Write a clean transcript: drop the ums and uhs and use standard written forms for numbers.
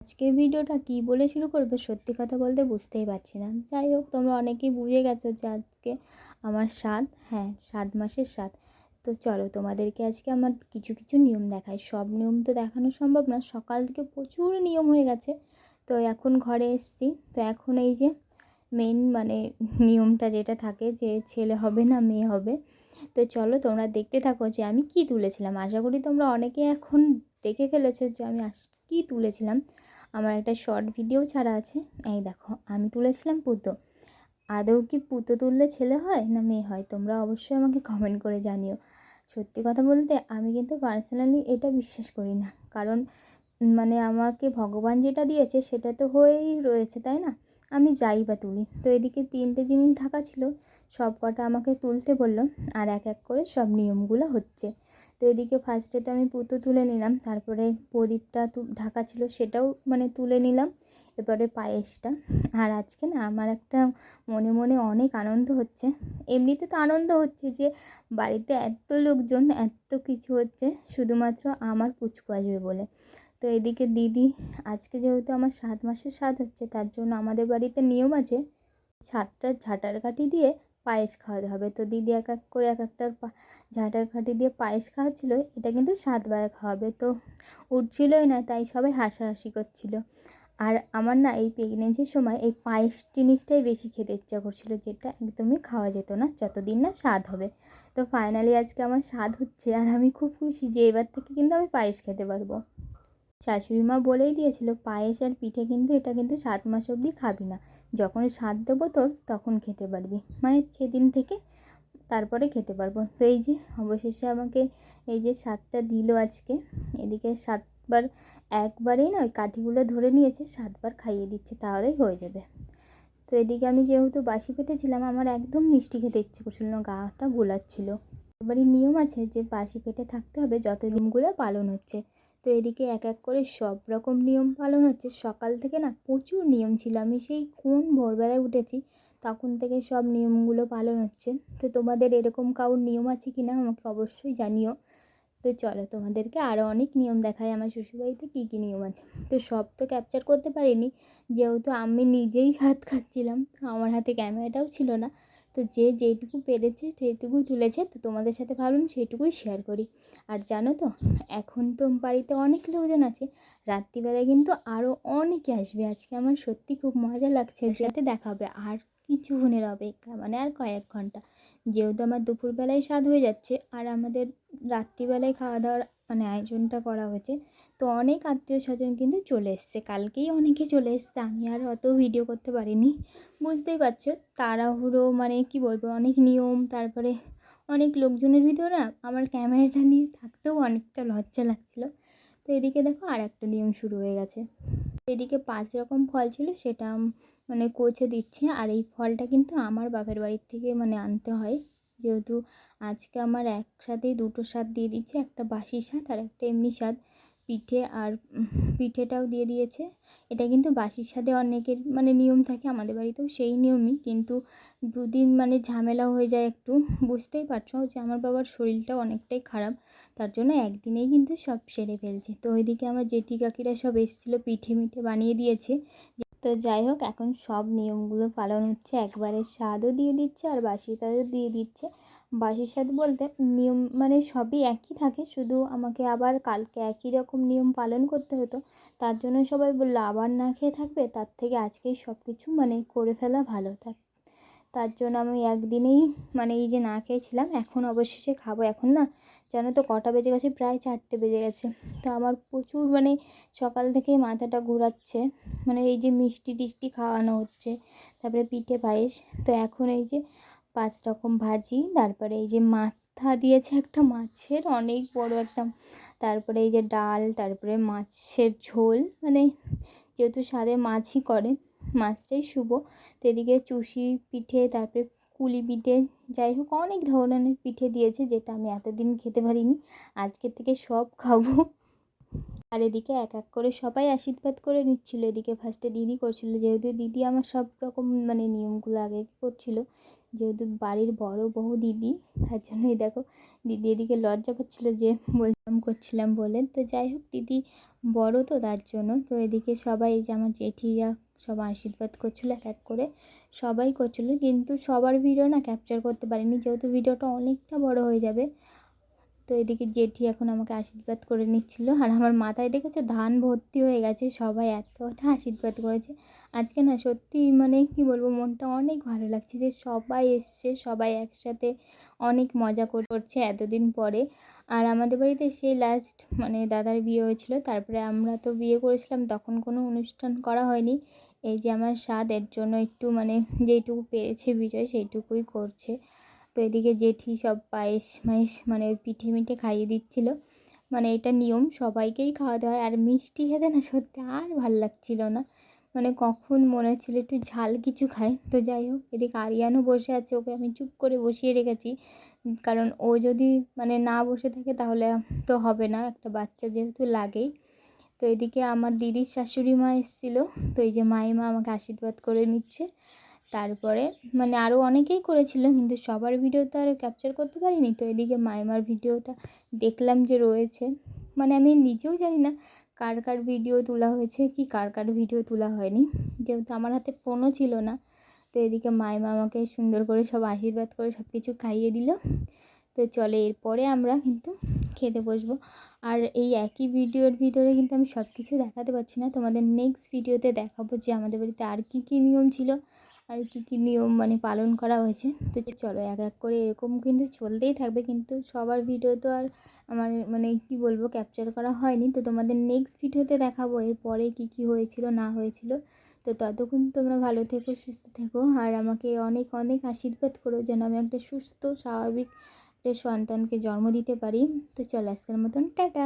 আজকের ভিডিওটা কি বলে শুরু করবো সত্যি কথা বলতে বুঝতেই পারছি না। যাই হোক, তোমরা অনেকেই বুঝে গেছো যে আজকে আমার স্বাদ, হ্যাঁ 7 মাসের স্বাদ। তো চলো তোমাদেরকে আজকে আমার কিছু কিছু নিয়ম দেখাই। সব নিয়ম তো দেখানো সম্ভব না, সকাল থেকে প্রচুর নিয়ম হয়ে গেছে। তো এখন ঘরে এসেছি, তো এখন এই যে মেন নিয়মটা যেটা থাকে যে ছেলে হবে না মেয়ে হবে। তো চলো তোমরা দেখতে থাকো যে আমি কি তুলেছিলাম। আশা করি তোমরা অনেকে এখন দেখে ফেলেছো যে আমি কী তুলেছিলাম। আমার একটা শর্ট ভিডিও ছাড়া আছে, এই দেখো আমি তুলেছিলাম পুতো। আদৌ কি পুতো তুললে ছেলে হয় না মেয়ে হয়, তোমরা অবশ্যই আমাকে কমেন্ট করে জানিও। সত্যি কথা বলতে আমি কিন্তু পার্সোনালি এটা বিশ্বাস করি না, কারণ আমাকে ভগবান যেটা দিয়েছে সেটা তো হয়েই রয়েছে, তাই না? আমি যাই বা তুলি, তো এদিকে 3টে জিনিস ঢাকা ছিল, সব কটা আমাকে তুলতে বললো, আর এক এক করে সব নিয়মগুলো হচ্ছে। তো এদিকে ফার্স্টে তো আমি পুতো তুলে নিলাম, তারপরে প্রদীপটা ঢাকা ছিল সেটাও তুলে নিলাম, এরপরে পায়েসটা। আর আজকে না আমার একটা মনে মনে অনেক আনন্দ হচ্ছে। এমনিতে তো আনন্দ হচ্ছে যে বাড়িতে এত লোকজন, এত কিছু হচ্ছে শুধুমাত্র আমার পুচকু আসবে বলে। তো এদিকে দিদি, আজকে যেহেতু আমার 7 মাসের স্বাদ হচ্ছে, তার জন্য আমাদের বাড়িতে নিয়ম আছে 7টা ঝাঁটার কাঠি দিয়ে পায়েস খাওয়াতে হবে। তো দিদি এক এক করে এক একটার ঝাঁটার কাঠি দিয়ে পায়েস খাওয়াচ্ছিল। এটা কিন্তু 7বার খাওয়াবে, তো উঠছিলই না, তাই সবাই হাসাহাসি করছিল। আর আমার না এই প্রেগনেন্সির সময় এই পায়েস জিনিসটাই বেশি খেতে ইচ্ছা করছিল, যেটা একদমই খাওয়া যেত না যতদিন না স্বাদ হবে। তো ফাইনালি আজকে আমার স্বাদ হচ্ছে, আর আমি খুব খুশি যে এবার থেকে কিন্তু আমি পায়েস খেতে পারবো। শাশুড়ি মা বলেই দিয়েছিল পায়েস আর পিঠে কিন্তু এটা কিন্তু 7 মাস অবধি খাবি না, যখন স্বাদ দেবো তোর তখন খেতে পারবি, সেদিন থেকে তারপরে খেতে পারবো। তো এই যে অবশেষে আমাকে এই যে 7টা দিল আজকে। এদিকে 7বার, একবারেই না ওই কাঠিগুলো ধরে নিয়েছে, 7বার খাইয়ে দিচ্ছে, তাহলেই হয়ে যাবে। তো এদিকে আমি যেহেতু বাসি পেটে ছিলাম, আমার একদম মিষ্টি খেতে ইচ্ছে করছিল না, গাটা গোলাচ্ছিল। এবারই নিয়ম আছে যে বাসি পেটে থাকতে হবে যত দিনগুলো পালন হচ্ছে। তো এদিকে এক এক করে সব রকম নিয়ম পালন হচ্ছে। সকাল থেকে না প্রচুর নিয়ম ছিল, আমি সেই কোন ভোরবেলায় উঠেছি তখন থেকে সব নিয়মগুলো পালন হচ্ছে। তো তোমাদের এরকম কারোর নিয়ম আছে কি না আমাকে অবশ্যই জানিও। তো চলো তোমাদেরকে আরও অনেক নিয়ম দেখাই আমার শ্বশুরবাড়িতে কী কী নিয়ম আছে। তো সব তো ক্যাপচার করতে পারিনি, যেহেতু আমি নিজেই ভাত খাচ্ছিলাম, তো আমার হাতে ক্যামেরাটাও ছিল না। তো যে যেটুকু পেরেছে সেইটুকুই তুলেছে, তো তোমাদের সাথে ভাবলাম সেইটুকুই শেয়ার করি। আর জানো তো, এখন তো বাড়িতে অনেক লোকজন আছে, রাত্রিবেলায় কিন্তু আরও অনেকে আসবে। আজকে আমার সত্যি খুব মজা লাগছে, যাতে দেখা হবে আর কিছুক্ষণের অপেক্ষা, আর কয়েক ঘন্টা। যেহেতু আমার দুপুরবেলায় স্বাদ হয়ে যাচ্ছে, আর আমাদের রাত্রিবেলায় খাওয়া দাওয়ার আয়োজনটা করা হয়েছে। তো অনেক আত্মীয় স্বজন কিন্তু চলে এসছে, কালকেই অনেকে চলে এসছে, আমি আর অত ভিডিও করতে পারিনি। বুঝতেই পারছো তাড়াহুড়ো, কি বলবো, অনেক নিয়ম, তারপরে অনেক লোকজনের ভিতরে না আমার ক্যামেরাটা নিয়ে থাকতেও অনেকটা লজ্জা লাগছিলো। তো এদিকে দেখো আর একটা নিয়ম শুরু হয়ে গেছে। এদিকে 5 রকম ফল ছিল, সেটা কচে দিচ্ছে। আর এই ফলটা কিন্তু আমার বাপের বাড়ির থেকে আনতে হয়, যেহেতু আজকে আমার একসাথেই দুটো স্বাদ দিয়ে দিচ্ছে, একটা বাসি স্বাদ আর একটা এমনি স্বাদ। পিঠে আর পিঠেটাও দিয়ে দিয়েছে। এটা কিন্তু বাসির স্বাদে অনেকের নিয়ম থাকে, আমাদের বাড়িতেও সেই নিয়মই, কিন্তু দুদিন ঝামেলা হয়ে যায় একটু। বুঝতেই পারছো যে আমার বাবার শরীরটাও অনেকটাই খারাপ, তার জন্য একদিনেই কিন্তু সব সেরে ফেলছে। তো ওইদিকে আমার জেঠি কাকিরা সব এসেছিলো, পিঠে মিঠে বানিয়ে দিয়েছে। তো যাই হোক, এখন সব নিয়মগুলো পালন হচ্ছে, একবারে স্বাদও দিয়ে দিচ্ছে আর বাসি স্বাদও দিয়ে দিচ্ছে। বাসি স্বাদ বলতে নিয়ম সবই একই থাকে, শুধু আমাকে আবার কালকে একই রকম নিয়ম পালন করতে হতো, তার জন্য সবাই বললো আবার না খেয়ে থাকবে, তার থেকে আজকেই সব কিছু করে ফেলা ভালো। তার জন্য আমি একদিনেই এই যে না খেয়েছিলাম, এখন অবশেষে খাবো। এখন না জানো তো কটা বেজে গেছে, প্রায় 4টে বেজে গেছে। তো আমার প্রচুর সকাল থেকেই মাথাটা ঘোরাচ্ছে, এই যে মিষ্টি টিষ্টি খাওয়ানো হচ্ছে, তারপরে পিঠে পায়েস। তো এখন এই যে 5 রকম ভাজি, তারপরে এই যে মাথা দিয়েছে একটা মাছের, অনেক বড় একটা, তারপরে এই যে ডাল, তারপরে মাছের ঝোল, যেহেতু স্বাদে মাছই করে, মাছটাই শুভ। তো এদিকে চুষি পিঠে, তারপরে কুলি পিঠে, যাই হোক অনেক ধরনের পিঠে দিয়েছে, যেটা আমি এতদিন খেতে পারিনি, আজকের থেকে সব খাবো। আর এদিকে এক এক করে সবাই আশীর্বাদ করে নিচ্ছিল। এদিকে ফার্স্টে দিদি করছিল, যেহেতু দিদি আমার সব রকম মানে নিয়মগুলো আগে করছিল, যেহেতু বাড়ির বড় বউ দিদি, তার জন্যই দেখো দিদি এদিকে লজ্জা পাচ্ছিলো যে বললাম করছিলাম বলে। তো যাই হোক, দিদি বড় তো তার জন্য। তো এদিকে সবাই, এই যে আমার জেঠিরা সব আশীর্বাদ করছিলো এক এক করে, সবাই করছিলো, কিন্তু সবার ভিডিও না ক্যাপচার করতে পারিনি, যেহেতু ভিডিওটা অনেকটা বড় হয়ে যাবে। তো এদিকে জেঠি এখন আমাকে আশীর্বাদ করে নিচ্ছিল, আর আমার মাথায় দেখেছো ধান ভর্তি হয়ে গেছে, সবাই এতটা আশীর্বাদ করেছে আজকে না, সত্যি মানে কি বলবো, মনটা অনেক ভালো লাগছে যে সবাই এসছে, সবাই একসাথে অনেক মজা করছে এতদিন পরে। আর আমাদের বাড়িতে সেই লাস্ট মানে দাদার বিয়ে হয়েছিল, তারপরে আমরা তো বিয়ে করেছিলাম, তখন কোনো অনুষ্ঠান করা হয়নি। এই যে আমার স্বাদ, এর জন্য একটু মানে যেইটুকু পেরেছে বিজয় সেইটুকুই করছে। তো এদিকে জেঠি সব পায়েস মায়েস মানে ওই পিঠে মিঠে খাইয়ে দিচ্ছিল, মানে এটা নিয়ম, সবাইকেই খাওয়াতে হয়। আর মিষ্টি খেতে না সত্যি আর ভাল লাগছিল না, মানে কখন মনে হচ্ছিলো একটু ঝাল কিছু খাই। তো যাই হোক, এদিকে আরিয়ানও বসে আছে, ওকে আমি চুপ করে বসিয়ে রেখেছি, কারণ ও যদি মানে না বসে থাকে তাহলে তো হবে না, একটা বাচ্চা যেহেতু লাগেই। তো এদিকে আমার দিদির শাশুড়ি মা এসেছিলো, তো এই যে মাইমা আমাকে আশীর্বাদ করে নিচ্ছে। তারপরে মানে আরও অনেকেই করেছিল, কিন্তু সবার ভিডিও তো আর ক্যাপচার করতে পারিনি। তো এদিকে মাইমার ভিডিওটা দেখলাম যে রয়েছে, মানে আমি নিজেও জানি না কার কার ভিডিও তোলা হয়েছে কি কার কার ভিডিও তোলা হয়নি, যেহেতু আমার হাতে ফোনও ছিল না। তো এদিকে মাইমা আমাকে সুন্দর করে সব আশীর্বাদ করে সব কিছু খাইয়ে দিল। তো চলে, এরপরে আমরা কিন্তু খেতে বসবো। আর এই একই ভিডিওর ভিতরে কিন্তু আমি সব কিছু দেখাতে পারছি না, তোমাদের নেক্সট ভিডিওতে দেখাবো যে আমাদের বাড়িতে আর কী কী নিয়ম ছিল, আর কী কী নিয়ম মানে পালন করা হয়েছে। তো চলো এক এক করে এরকম কিন্তু চলতেই থাকবে, কিন্তু সবার ভিডিও তো আর আমার মানে কি বলবো ক্যাপচার করা হয়নি। তো তোমাদের নেক্সট ভিডিওতে দেখাবো এরপরে কী কী হয়েছিল না হয়েছিল। তো ততক্ষণ তোমরা ভালো থেকো, সুস্থ থেকো, আর আমাকে অনেক অনেক আশীর্বাদ করো যেন আমি একটা সুস্থ স্বাভাবিক একটা সন্তানকে জন্ম দিতে পারি। তো চলো আজকের মতন টাটা।